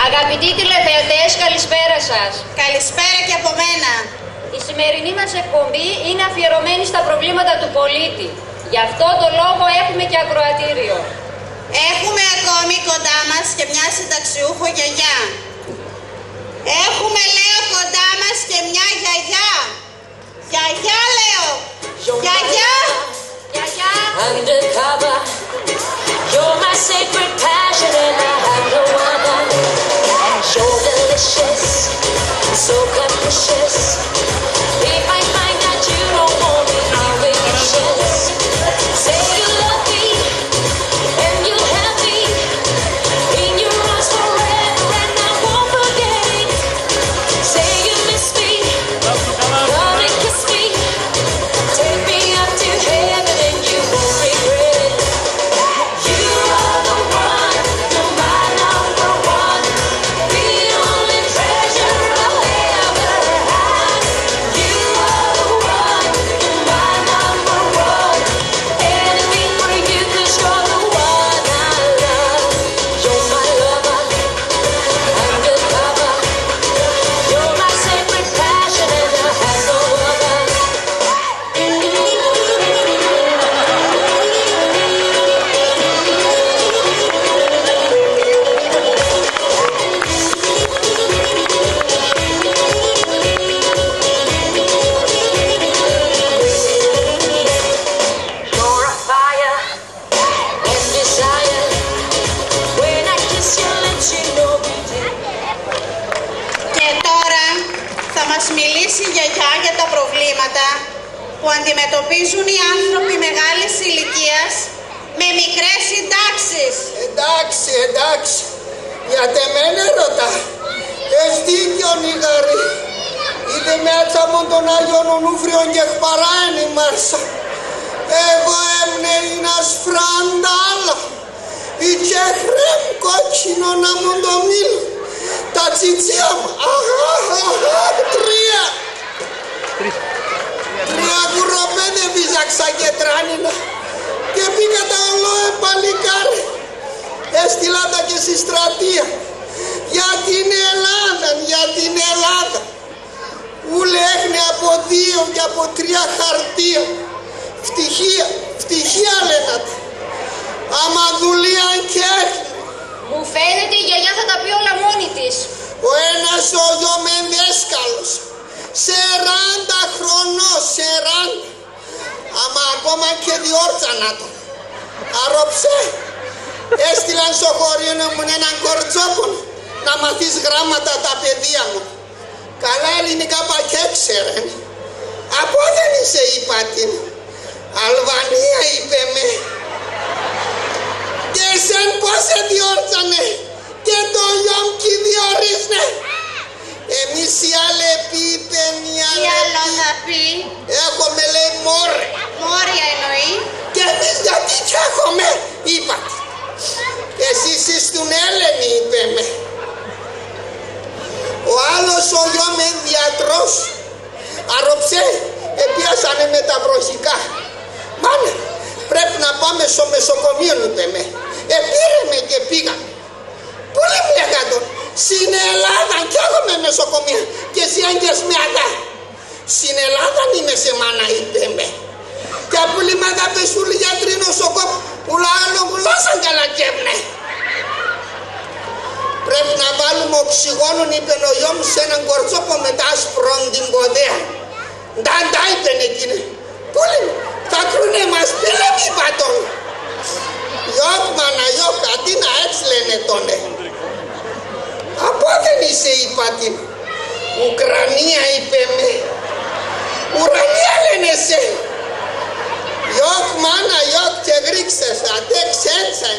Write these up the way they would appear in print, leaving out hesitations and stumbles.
Αγαπητοί τηλεθεατές, καλησπέρα σας. Καλησπέρα και από μένα. Η σημερινή μας εκπομπή είναι αφιερωμένη στα προβλήματα του πολίτη. Γι' αυτό το λόγο έχουμε και ακροατήριο. Έχουμε ακόμη κοντά μας και μια συνταξιούχο γιαγιά. Έχουμε, λέω, κοντά μας και μια γιαγιά. Γιαγιά, λέω. Γιαγιά. Γιαγιά. Undercover, you're my sacred passion and I have no other. You're delicious, so capricious. If I find that you don't want me, I'll make it shit. Say you love me, and you'll have me in your arms forever, and I won't forget it. Say you miss me, come and kiss me. Take me up to heaven and you won't regret it. You are the one, you're my number one. The only treasure I'll ever have. You are the one, you're my number one. Anything for you 'cause you're the one I love. You're my lover, undercover. You're my sacred passion and I have no other. You're a fire and desire. When I kiss your lips, you know me. Και τώρα θα μας μιλήσει η γιαγιά για τα προβλήματα που αντιμετωπίζουν οι άνθρωποι μεγάλης ηλικίας με μικρές συντάξεις. Εντάξει, γιατί εμένα ρωτά. Έχεις δίκιο νιγαρή. Είδε μέσα μου τον Άγιον Ονούφριον και παράενη Μάρσα. Εγώ έμνε είναι ασφραντάλα. Η τσέχρεμ κόκκινο να μου το μίλω. Τα τσιτσία μου. Τρία κουροπένε βίζαξα και τράνινα. Και πήγα τα ολόε παλικάρι. Έστειλα τα και στη στρατεία. Για την Ελλάδα. Ούλε έχνε από 2 και από 3 χαρτία. Φτυχία λένε. Άμα δουλεία και έχνε. Μου φαίνεται η γιαγιά θα τα πει όλα μόνη της. Ο ένας ο γιο με δέσκαλος. 40 χρονών, 40. Άμα ακόμα και διόρθανα το. Αρρόψε. Έστειλαν στο χωριό μου έναν κορτσόπον να μαθείς γράμματα τα παιδεία μου. Καλά ελληνικά πακέ ξέρεν. Από δεν είσαι είπα την. Αλβανία είπε με. Και εσέν πως σε διόρθανε. Και το γιόμ κι διορίσνε. Εμείς οι άλλοι είπε μια Τι άλλο θα πει? Έχουμε λέει μόρε. Μόρια εννοεί. Και εμείς γιατί κι έχουμε είπα. Εσείς ήσουν Έλληνοι είπε με. Ο άλλος ο γιο με διατρός. Αρρόψε, επίασανε με τα βροχικά. Μάνα, πρέπει να πάμε στο μεσοκομείο είπε με. Επήρεμε και πήγαμε. Πολύ πλέγαντον. Στην Ελλάδα κι έχουμε μεσοκομεία. Και εσύ άγγες με αγά. Στην Ελλάδα είμαι σε μάνα είπε με. Και απολύματα πεσούλοι γιατροί νοσοκόπο. Ούλα άλλο γλώσσαν καλά κέμνε. Πρέπει να βάλουμε οξυγόνων είπε ο γιο μου σε έναν κορτσόπο μετά άσπρον την ποδέα. Ντάντα είπεν εκείνη. Πολύ θα κρούνε μας πήλε μη πατών. Γιώκ μάνα γιώκ αντί να έτσι λένε τόνε. Από δεν είσαι είπα την. Ουκρανία είπε με. Ουρανία λένε σε. Γιώκ μάνα γιώκ και γρίξες. Αντέ ξένσα.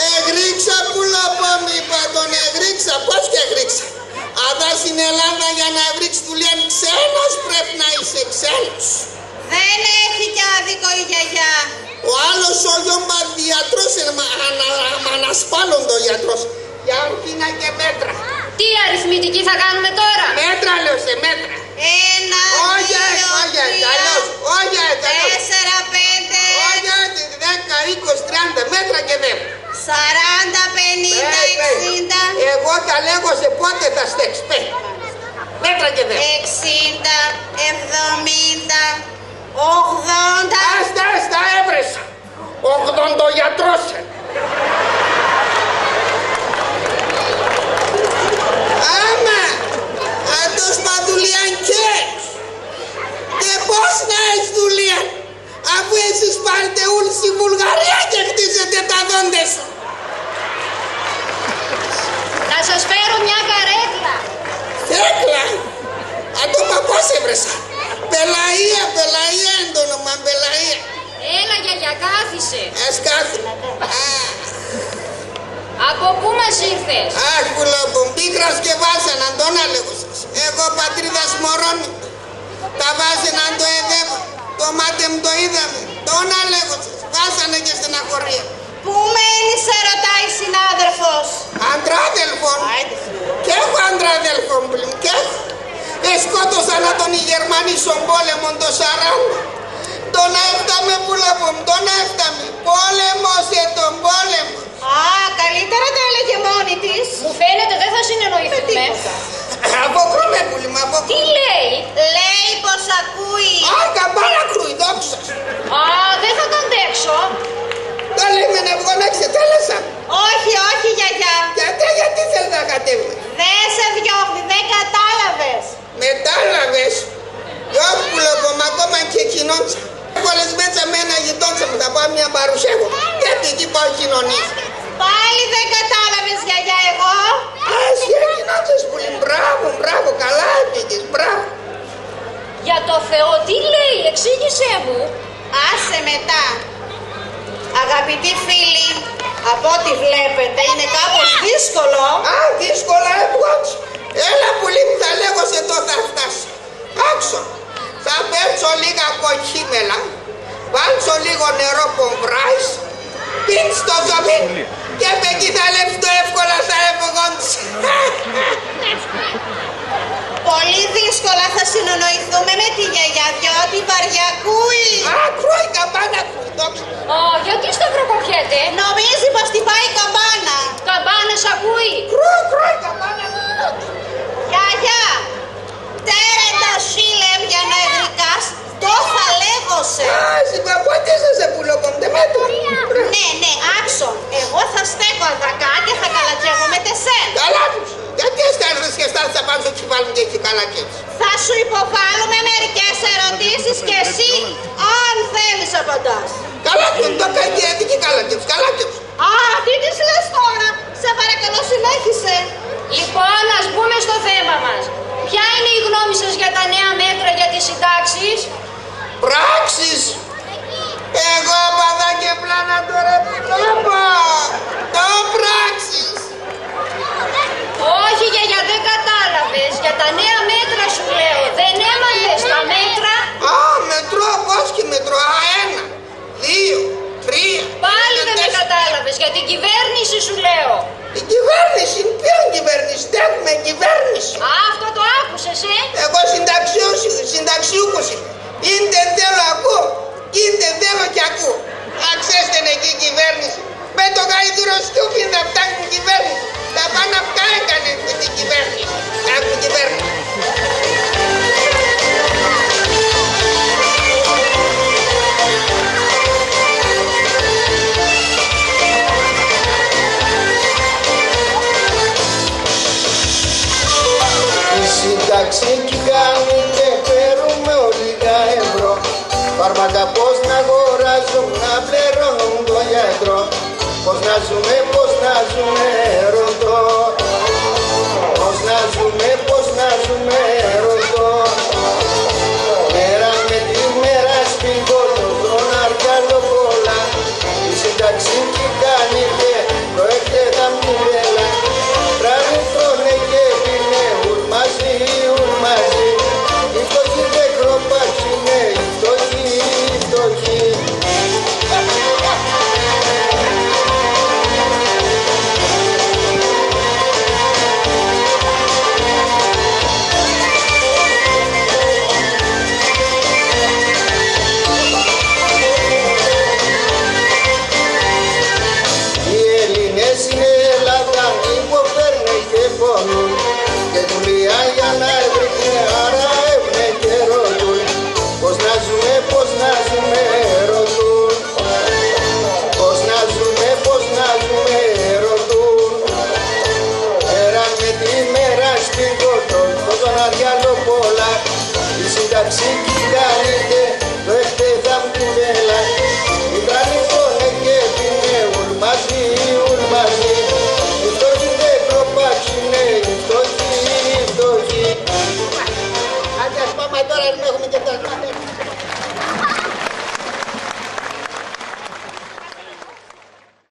Εγρίξα πουλά πάμε είπα τον εγρίξα. Πώς και εγρίξα. Αλλά στην Ελλάδα για να βρεις δουλειά ξένος πρέπει να είσαι ξένος. Δεν έχει κι άδικο η γιαγιά. Ο άλλος ο γιόμπα διατρός ανασπάλλον το γιατρός. Για ορκίνα και μέτρα. Τι αριθμητική θα κάνουμε τώρα? Μέτρα λέω σε μέτρα. 1, 2, 3, 4, 5, 10, 20, 30 μέτρα και δεν. 40, 50, 60. εγώ τα λέγω σε πότε θα στέξπε. Μέτρα και δε. 60, 70, 80. Άστα, έβρεσα. 80 γιατρός. Άμα, αυτός παντουλιάν και πώς να έχεις δουλειά, αφού εσείς πάρετε όλοι στη Βουλγαρία και χτίζετε τα δόντες. Να σας φέρω μια καρέκλα. Καρέκλα. Ακόμα πώς έβρεσα. Πελαία είναι το όνομα, Πελαία. Έλα γιαγιά, κάθισε. Ας κάθει. Από πού μας ήρθες? Αχ, πουλόπο, πίκρας και βάσανα, τον έλεγω σας. Εγώ πατρίδας μωρών, τα βάσανα το εδεύω. Το μάτι μου το είδαμε, τον έλεγω σας. Βάσανε και στεναχωρία. Πού μένεις, σε ρωτάει συνάδελφος. Αντράδελφον. Και έχω αντράδελφον πλην, και έχω. Σκότωσαν τον οι Γερμανοί στον πόλεμο το 40. Τον έφταμε πουλόπο, τον έφταμε. Πόλεμος τον πόλεμο. Α, καλύτερα τα έλεγε μόνη της. Μου φαίνεται δεν θα συνεννοηθούμε. Αποκρούμε πουλί μου, Τι αποκρούμε. λέει? Λέει πως ακούει. Α, καμπάνα κρούει, δόξα. Α, δεν θα το αντέξω. Τα λέμε να βγω να ξετέλεσα. Όχι, γιαγιά. Γιατί θέλει να κατέβει. Δεν σε διώχνει, δεν κατάλαβες. Μετάλαβες. Γιώπουλο μα ακόμα και κοινότσα. Έβαλες μέσα με ένα γειτόνца μου, θα πάω μια παρουσέγω. Γιατί εκεί πάω κοινωνίες. Πάλι δεν κατάλαβες, γιαγιά, εγώ. Α, εσύ κοινότσες πουλί, μπράβο, καλά πήγες, μπράβο. Για το Θεό, τι λέει, εξήγησέ μου. Άσε μετά. Αγαπητοί φίλοι, από ό,τι βλέπετε είναι κάπως δύσκολο. Α, δύσκολα έβγοψε. Έλα πουλί μου, θα λέγω σε το θα φτάσει. Άξο, θα πέρσω λίγα κοκκίμελα, βάλσω λίγο νερό πομβράις, πίνεις το ζωμί και με εκεί θα λεπτό εύκολα θα έβγοντσε. Πολύ δύσκολα θα συνεννοηθούμε με τη γιαγιά, διότι βαριά ακούει. Α, κρούει καμπάνα, κρούει, δόξα. Α, γιατί σταυροκοπιέται? Νομίζει πως τυπάει η καμπάνα. Καμπάνες ακούει. Κρούει καμπάνα. Γιαγιά, τέρεντα σίλεμ για να εδρικάς, το θα λέγωσε. Α, συμπαπότισες πουλοκομπτε μέτω. Ναι, άξον. Εγώ θα στέκω αδακά και θα καλακεύω με τεσέν. Καλά τους. Γιατί έσταρες και στάθεις απάνω στο τσιβάλι και εκεί καλακεύεις. Θα σου υποβάλουμε μερικές ερωτήσεις και εσύ, αν θέλεις, απαντάς. Καλά του, το κάνει και εκεί καλακεύεις, καλακεύεις. Α, τι της λες τώρα. Σε παρακαλώ, συνέχισε. Λοιπόν, ας μπούμε στο θέμα μας. Ποια είναι η γνώμη σας για τα νέα μέτρα για τις συντάξεις? Πράξεις. Εγώ παδά και πλάνα τώρα που βλέπω. Το πράξεις. Όχι, γιαγιά, δεν κατάλαβες. Για τα νέα μέτρα σου λέω. Δεν έμαθες τα μέτρα? Α, μετρώ, πώς και μετρώ. Α, 1, 2, 3. Πάλι δεν με κατάλαβες. Για την κυβέρνηση σου λέω. Η κυβέρνηση, ποιον κυβέρνηση, δεν έχουμε κυβέρνηση. Α, αυτό το άκουσες, Εγώ συνταξιούχος είμαι. Είτε θέλω ακούω, είτε θέλω κι ακούω. Αν ξέρετε εκεί η κυβέρνηση, με το γαϊδούρο σκιούπι θα φτάνει η κυβέρνηση. Τα πάνω αυτά έκανε με την κυβέρνηση. Άκου κυβέρνηση. Σύνταξη κι κάνει και παίρνουμε λίγα ευρώ. Φάρμακα πώς να αγοράζουν, να πληρώνουν το γιατρό. Πώς να ζούμε, ρωτώ. Πώς να ζούμε, ρωτώ. Μέρα με τη μέρα σπίγω το χρόνο αργάλω πολλά. Η σύνταξη κι κάνει και προέρχεται τα μνημέλα. Τραβηθρώνε και πίνε μαζί. Η φτωχή δεν κροπάξινε, η φτωχή. ψυχή